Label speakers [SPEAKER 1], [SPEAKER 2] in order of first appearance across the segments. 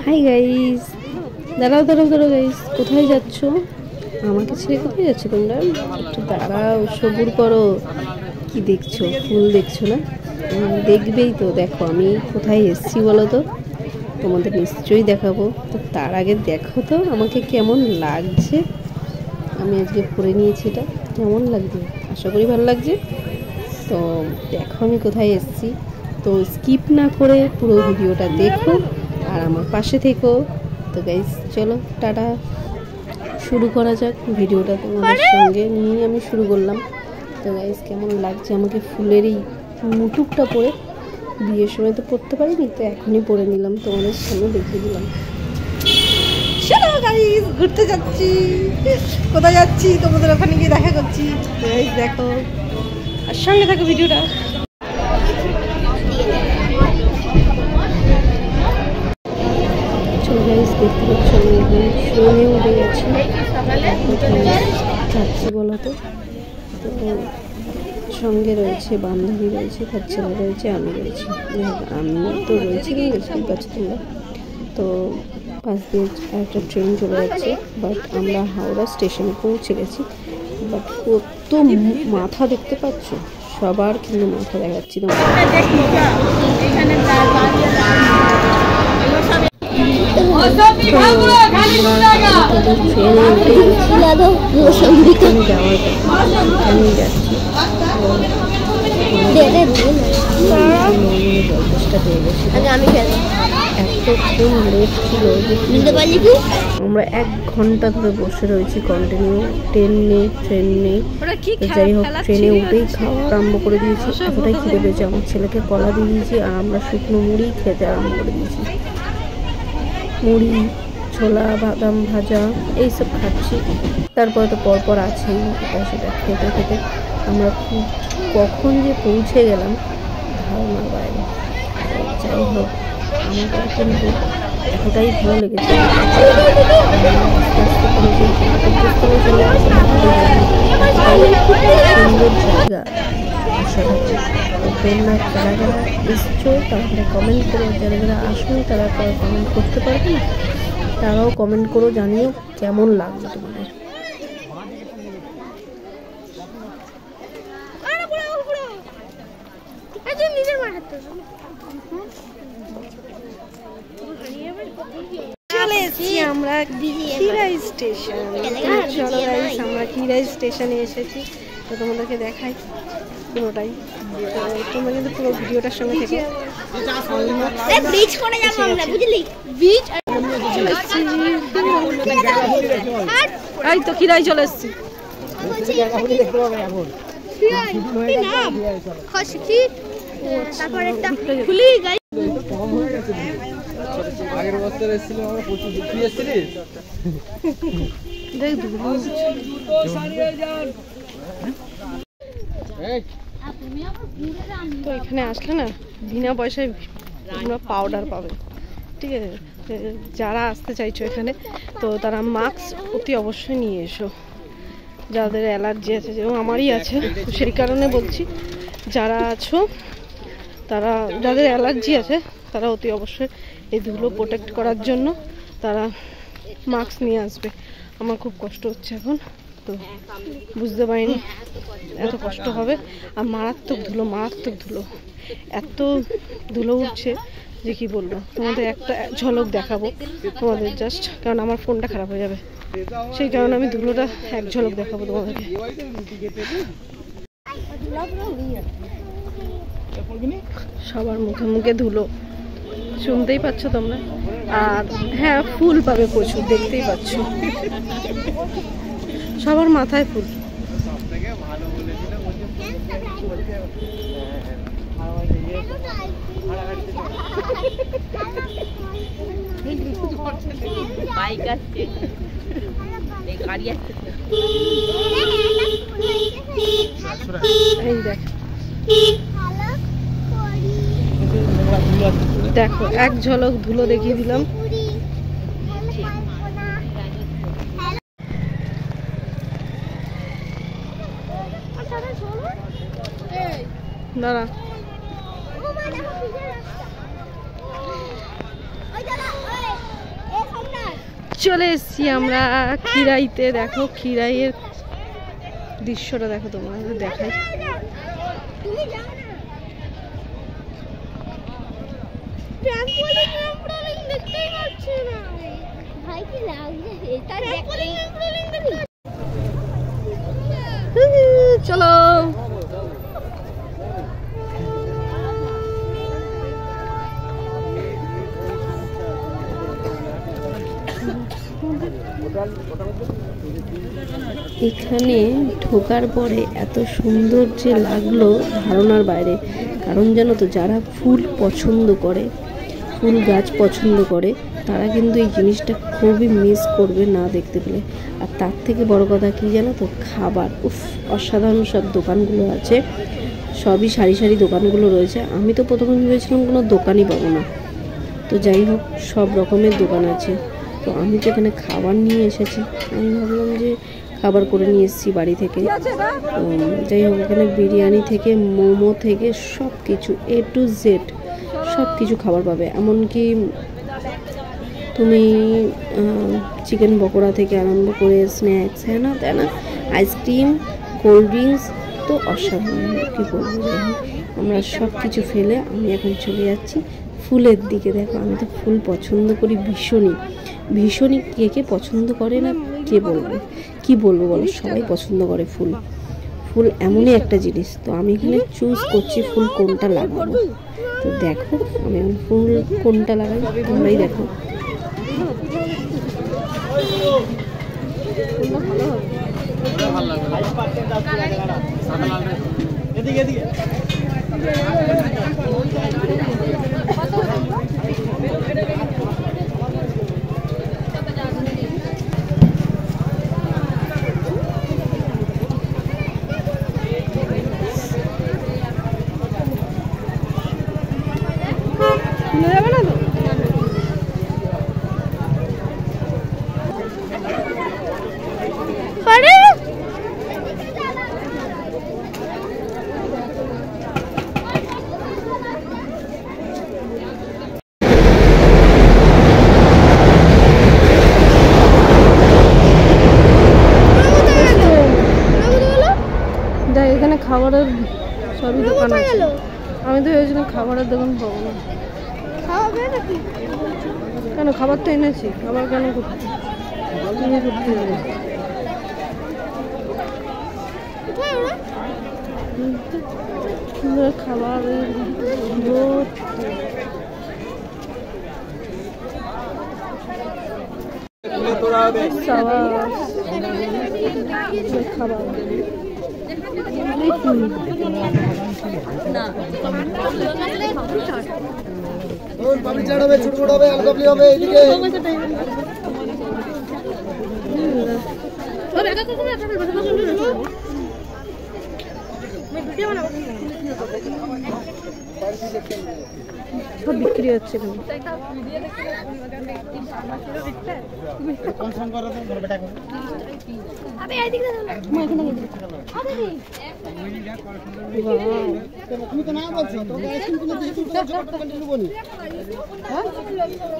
[SPEAKER 1] Hi guys, দাঁড়াও দাঁড়াও দাঁড়াও গাইস, কোথায় যাচ্ছ? আমাকে ছেড়ে কোথায় যাচ্ছ তোমরা? একটু দাঁড়াও, সবুর করো। কি দেখছো? ফুল দেখছো না? দেখবেই তো। দেখো আমি কোথায় এসেছি বলো তো, তোমাদের নিশ্চয়ই দেখাবো। তো তার আগে দেখো তো আমাকে কেমন লাগছে। আমি আজকে পরে নিয়েছি, এটা কেমন লাগছে? আশা করি ভালো লাগছে। তো দেখো আমি কোথায় এসেছি। তো স্কিপ না করে পুরো ভিডিওটা দেখো আর আমার পাশে থেকো। তো গাইস চলো টাটা, শুরু করা যাক ভিডিওটা। তোমাদের সঙ্গে নিয়েই আমি শুরু করলাম। তো গাইস কেমন লাগছে আমাকে ফুলের এই মুটুকটা পরে? বিয়ের সময় তো পরতে পারিনি, তো এখনই পরে নিলাম, তোমাদের সামনে দেখিয়ে দিলাম। চলো গাইস ঘুরতে যাচ্ছি। কোথায় যাচ্ছি তোমাদের ওখানে গিয়ে দেখা করছি। গাইস দেখো আর সঙ্গে থাকো ভিডিওটা। চলো গাইস দেখতে পাচ্ছ আমি একদম ট্রেনে উঠে গেছি। যাচ্ছি বলো তো। সঙ্গে রয়েছে বান্ধবী, রয়েছে তার ছেলে রয়েছে, আমি রয়েছি। আমি তো রয়েছি না, বুঝতেই পারছি তোমরা। তো পাশ দিয়ে একটা ট্রেন চলে যাচ্ছে, বাট আমরা হাওড়া স্টেশনে পৌঁছে গেছি। বাট কত মাথা দেখতে পাচ্ছ, সবার কিন্তু মাথা দেখাচ্ছি তোমার। এতক্ষণ লেট ছিল যে আমরা 1 ঘন্টা ধরে বসে রয়েছি কন্টিনিউ। ট্রেন নেই, ট্রেন নেই। যাই হোক ট্রেনে উঠেই খাওয়া আরম্ভ করে দিয়েছি। এতটাই খিদে পেয়েছে, আমার ছেলেকে কলা দিয়ে দিয়েছি আর আমরা শুকনো মুড়ি খেতে আরম্ভ করে দিয়েছি। মুড়ি, ছোলা, বাদাম ভাজা এইসব খাচ্ছি। তারপরে তো পরপর আছেই এটা সেটা খেতে খেতে আমরা কখন যে পৌঁছে গেলাম ধারণার বাইরে। যাই হোক আমাদের কিন্তু এতটাই ভালো লেগেছে। সুন্দর জায়গা, অসাধারণ। তোমরা যারা যারা এসছো তারা কমেন্ট করো, যারা যারা আসুন তারা কমেন্ট করতে পারবে, তারাও কমেন্ট করো, জানিও কেমন লাগলো তোমাদের। চলে এসেছি আমরা খিরাই স্টেশন। চলো গাইস আমরা খিরাই স্টেশনে এসেছি। তো তোমাদেরকে দেখাই পুরোটাই। তোমরা কিন্তু পুরো ভিডিওটার সঙ্গে থেকে এই তো খিরাই চলে এসেছি।
[SPEAKER 2] আগের বছর এসেছিল আমরা প্রচুর ঘুরতে এসেছিলিস।
[SPEAKER 1] তো এখানে আসলে না বিনা পয়সায় তোমরা পাউডার পাবে, ঠিক আছে? যারা আসতে চাইছো এখানে তো তারা মাস্ক অতি অবশ্যই নিয়ে এসো। যাদের অ্যালার্জি আছে, যেমন আমারই আছে, সেই কারণে বলছি যারা আছো তারা, যাদের অ্যালার্জি আছে তারা অতি অবশ্যই এই ধুলো প্রোটেক্ট করার জন্য তারা মাস্ক নিয়ে আসবে। আমার খুব কষ্ট হচ্ছে এখন, তো বুঝতে পারিনি এত কষ্ট হবে। আর মারাত্মক ধুলো, মারাত্মক ধুলো, এত ধুলো উঠছে যে কি বলবো। তোমাদের একটা ঝলক দেখাবো তোমাদের, জাস্ট কারণ আমার ফোনটা খারাপ হয়ে যাবে, সেই কারণে আমি ধুলোটা এক ঝলক দেখাবো তোমাদেরকে। সবার মুখে মুখে ধুলো, শুনতেই পাচ্ছ তোমরা। আর হ্যাঁ ফুল পাবে প্রচুর, দেখতেই পাচ্ছ সবার মাথায় ফুল।
[SPEAKER 3] বাইক আসছে, গাড়ি আসছে।
[SPEAKER 1] এই দেখ, দেখো এক ঝলক ধুলো দেখিয়ে দিলাম। দাঁড়া চলে এসছি আমরা খিরাইতে। দেখো খিরাইয়ের দৃশ্যটা দেখো, তোমার দেখাই। চলো এখানে ঢোকার পরে এত সুন্দর যে লাগলো ধারণার বাইরে। কারণ জানো তো, যারা ফুল পছন্দ করে, ফুল গাছ পছন্দ করে, তারা কিন্তু এই জিনিসটা খুবই মিস করবে না দেখতে পেলে। আর তার থেকে বড় কথা কি জানো তো, খাবার। উফ, অসাধারণ সব দোকানগুলো আছে, সবই সারি সারি দোকানগুলো রয়েছে। আমি তো প্রথমে ভেবেছিলাম কোনো দোকানই পাবো না, তো যাই হোক সব রকমের দোকান আছে। তো আমি তো এখানে খাবার নিয়ে এসেছি, আমি ভাবলাম যে খাবার করে নিয়ে এসেছি বাড়ি থেকে। যাই হোক, এখানে বিরিয়ানি থেকে মোমো থেকে সব কিছু A to Z সব কিছু খাবার পাবে। এমনকি তুমি চিকেন পকোড়া থেকে আরম্ভ করে স্ন্যাক্স, হ্যাঁ না তাই না, আইসক্রিম, কোল্ড ড্রিঙ্কস, তো অসাধারণ কী বলবো। যাই হোক, আমরা সব কিছু ফেলে আমি এখন চলে যাচ্ছি ফুলের দিকে। দেখো, আমি তো ফুল পছন্দ করি ভীষণই ভীষণই। কে কে পছন্দ করে না কে বলবে, কি বলবো বলো, সবাই পছন্দ করে ফুল। ফুল এমনই একটা জিনিস। তো আমি এখানে চুজ করছি ফুল কোনটা লাগাবো। তো দেখো আমি ফুল কোনটা লাগাই তোমরাই দেখো। দেখ, এখানে খাবারের সবই দোকান আছে। আমি তো ভেবেছিলাম খাবারের দোকান পাবো না। কেন, খাবার তো এনেছি, খাবার কেন করতে যাবে? খাবার খাবার সব বিক্রি হচ্ছে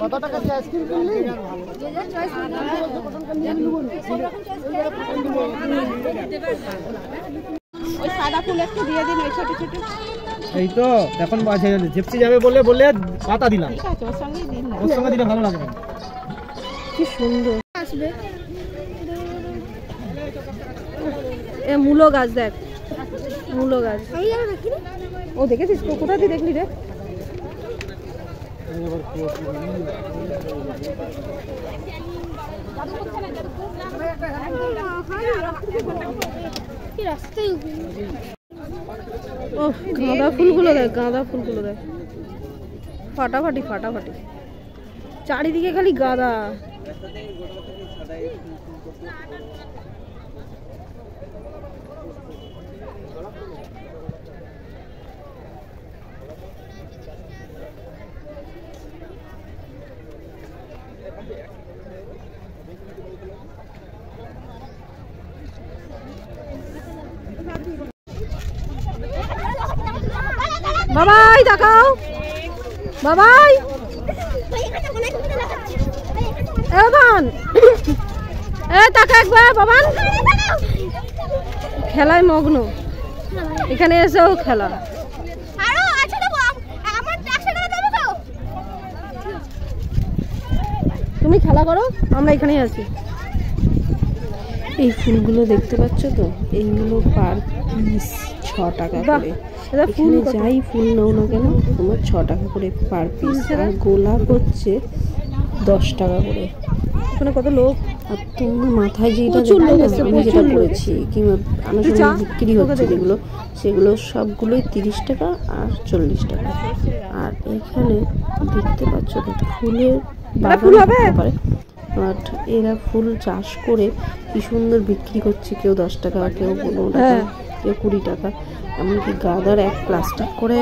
[SPEAKER 2] কত টাকা আইসক্রিম কিনলি?
[SPEAKER 3] ওই সাদা ফুল একটু দিয়ে দিন, ওই ছোট ছোট।
[SPEAKER 2] এই তো এখন জিপসি যাবে বলে পাতা দিলাম,
[SPEAKER 3] ঠিক আছে, ওর সঙ্গেই দিন না।
[SPEAKER 2] ওর সঙ্গে দিলে ভালো লাগবে।
[SPEAKER 1] কি সুন্দর
[SPEAKER 3] আসবে
[SPEAKER 1] এ মূলো গাছ। দেখ মূলো গাছ, ও দেখেছিস কোথা দিয়ে দেখলি রে? ও গাঁদা ফুলগুলো দেখ, গাঁদা ফুলগুলো দেখ, ফাটাফাটি ফাটাফাটি, চারিদিকে খালি গাঁদা। বাবাই দেখাও, বাবাই এবান তাকা একবার বাবান, খেলায় মগ্ন, এখানে এসেও খেলা। তুমি খেলা করো, আমরা এখানেই আছি। এই ফুলগুলো দেখতে পাচ্ছ তো, এইগুলো পার পিস 6 টাকা করে। এখানে যাই ফুল নাও না কেন তোমার 6 টাকা করে পার পিস। আর গোলাপ হচ্ছে 10 টাকা করে। ওখানে কত লোক। আর তোমরা মাথায় যেটা আমি যেটা বলেছি কিংবা আমার সঙ্গে বিক্রি হচ্ছে যেগুলো, সেগুলো সবগুলোই 30 টাকা আর 40 টাকা। আর এখানে দেখতে পাচ্ছ তো ফুলের বাগান হতে পারে, বাট এরা ফুল চাষ করে কি সুন্দর বিক্রি করছে। কেউ 10 টাকা, কেউ 15 টাকা, কেউ 20 টাকা। এমনকি গাঁদার এক প্লাস্টিক করে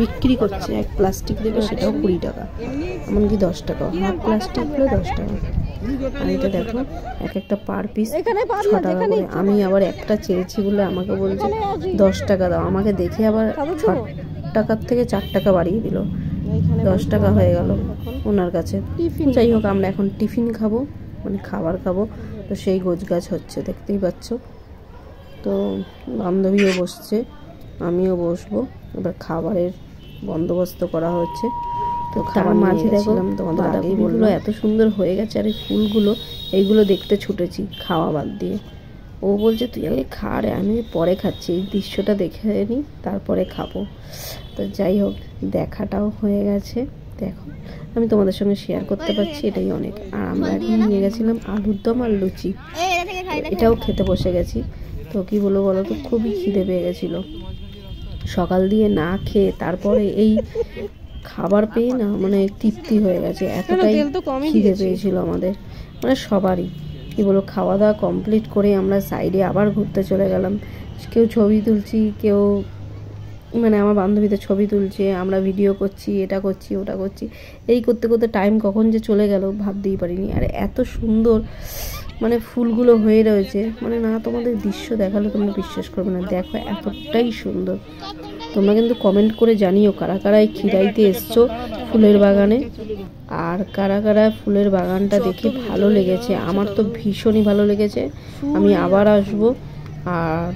[SPEAKER 1] বিক্রি করছে, এক প্লাস্টিক দেবে সেটাও 20 টাকা, এমনকি 10 টাকা। হাফ প্লাস্টিক হলে 10 টাকা। আর এটা দেখো এক একটা পার পিস 6 টাকা করে। আমি আবার একটা চেয়েছি বলে আমাকে বলছে 10 টাকা দাও। আমাকে দেখে আবার 6 টাকার থেকে 4 টাকা বাড়িয়ে দিল, 10 টাকা হয়ে গেল ওনার কাছে। যাই হোক, আমরা এখন টিফিন খাবো, মানে খাবার খাবো। তো সেই গোছগাছ হচ্ছে, দেখতেই পাচ্ছ। তো বান্ধবীও বসছে, আমিও বসবো। এবার খাবারের বন্দোবস্ত করা হচ্ছে। তো খাবার মাঝে দেখলাম তোমাদের আগেই বললো এত সুন্দর হয়ে গেছে। আর এই ফুলগুলো এইগুলো দেখতে ছুটেছি খাওয়া বাদ দিয়ে। ও বলছে তুই আগে খা রে, আমি পরে খাচ্ছি, এই দৃশ্যটা দেখে নিই তারপরে খাবো। তো যাই হোক, দেখাটাও হয়ে গেছে। দেখো আমি তোমাদের সঙ্গে শেয়ার করতে পারছি, এটাই অনেক। আর আমরা এখন নিয়ে গেছিলাম আলুর দম আর লুচি, এটাও খেতে বসে গেছি। তো কি বলবো বলো তো, খুবই খিদে পেয়ে গেছিলো। সকাল দিয়ে না খেয়ে তারপরে এই খাবার পেয়ে না মানে তৃপ্তি হয়ে গেছে, এতটাই খিদে পেয়েছিল আমাদের, মানে সবারই। কি বলো, খাওয়া দাওয়া কমপ্লিট করে আমরা সাইডে আবার ঘুরতে চলে গেলাম। কেউ ছবি তুলছি, কেউ মানে আমার বান্ধবীদের ছবি তুলছে, আমরা ভিডিও করছি, এটা করছি ওটা করছি। এই করতে করতে টাইম কখন যে চলে গেল ভাবতেই পারিনি। আর এত সুন্দর মানে ফুলগুলো হয়ে রয়েছে, মানে না তোমাদের দৃশ্য দেখালে তোমরা বিশ্বাস করবে না। দেখো এতটাই সুন্দর। তোমরা কিন্তু কমেন্ট করে জানিও কারা কারা এই খিরাইতে এসছো ফুলের বাগানে, আর কারা কারা ফুলের বাগানটা দেখে ভালো লেগেছে। আমার তো ভীষণই ভালো লেগেছে, আমি আবার আসবো। আর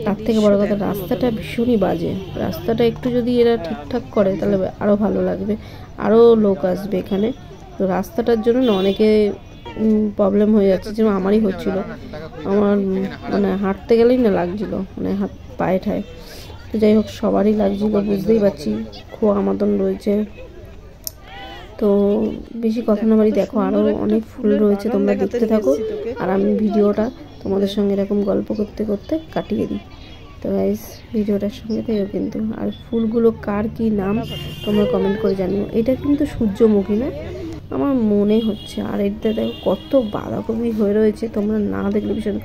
[SPEAKER 1] তার থেকে বড় কথা, রাস্তাটা ভীষণই বাজে। রাস্তাটা একটু যদি এরা ঠিকঠাক করে তাহলে আরও ভালো লাগবে, আরও লোক আসবে এখানে। তো রাস্তাটার জন্য না অনেকে প্রবলেম হয়ে যাচ্ছে, যেমন আমারই হচ্ছিল। আমার মানে হাঁটতে গেলেই না লাগছিল, মানে হাত পায়ে ঠায়। তো যাই হোক, সবারই লাগছিল, বুঝতেই পারছি। খোয়া মতন রয়েছে। তো বেশি কথা না বাড়ি, দেখো আরও অনেক ফুল রয়েছে, তোমরা দেখতে থাকো। আর আমি ভিডিওটা তোমাদের সঙ্গে এরকম গল্প করতে করতে কাটিয়ে দিই। তো গাইস, ভিডিওটার সঙ্গে থেকেও কিন্তু। আর ফুলগুলো কার কি নাম তোমরা কমেন্ট করে জানিও। এটা কিন্তু সূর্যমুখী না, আমার মনে হচ্ছে। আর এটা দেখো কত বাঁধাকপি হয়ে রয়েছে, তোমরা না দেখলে ভীষণ।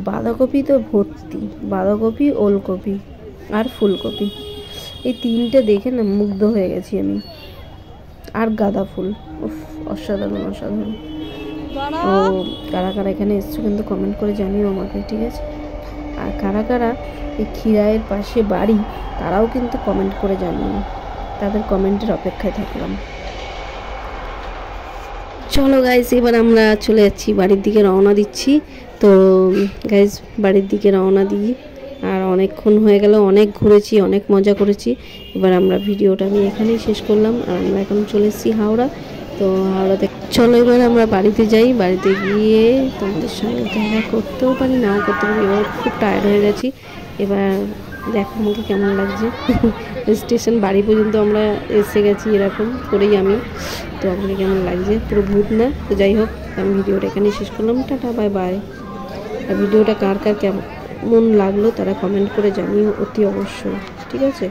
[SPEAKER 1] বাঁধাকপি তো ভর্তি, বাঁধাকপি, ওলকপি আর ফুলকপি, এই তিনটে দেখে না মুগ্ধ হয়ে গেছি আমি। আর গাঁদা ফুল, উফ অসাধারণ অসাধারণ। ও কারা কারা এখানে এসছো কিন্তু কমেন্ট করে জানিও আমাকে, ঠিক আছে? আর কারা কারা এই খিরাইয়ের পাশে বাড়ি তারাও কিন্তু কমেন্ট করে জানিও, তাদের কমেন্টের অপেক্ষায় থাকলাম। চলো গাইজ, এবার আমরা চলে যাচ্ছি বাড়ির দিকে, রওনা দিচ্ছি। তো গাইজ বাড়ির দিকে রওনা দিই। আর অনেকক্ষণ হয়ে গেল, অনেক ঘুরেছি, অনেক মজা করেছি। এবার আমরা ভিডিওটা আমি এখানেই শেষ করলাম। আর আমরা এখন চলে এসেছি হাওড়া। তো হাওড়াতে চলো এবার আমরা বাড়িতে যাই। বাড়িতে গিয়ে তোমাদের সঙ্গে দেখা করতেও পারি, নাও করতে পারি। এবার খুব টায়ার্ড হয়ে গেছি। এবার দেখো আমাকে কেমন লাগছে। স্টেশন বাড়ি পর্যন্ত আমরা এসে গেছি এরকম করেই আমি। তো আমাকে কেমন লাগছে, পুরো ভূত না। তো যাই হোক, আমি ভিডিওটা এখানেই শেষ করলাম। Tata, bye bye. আর ভিডিওটা কার কার কেমন লাগলো তারা কমেন্ট করে জানিও অতি অবশ্যই, ঠিক আছে?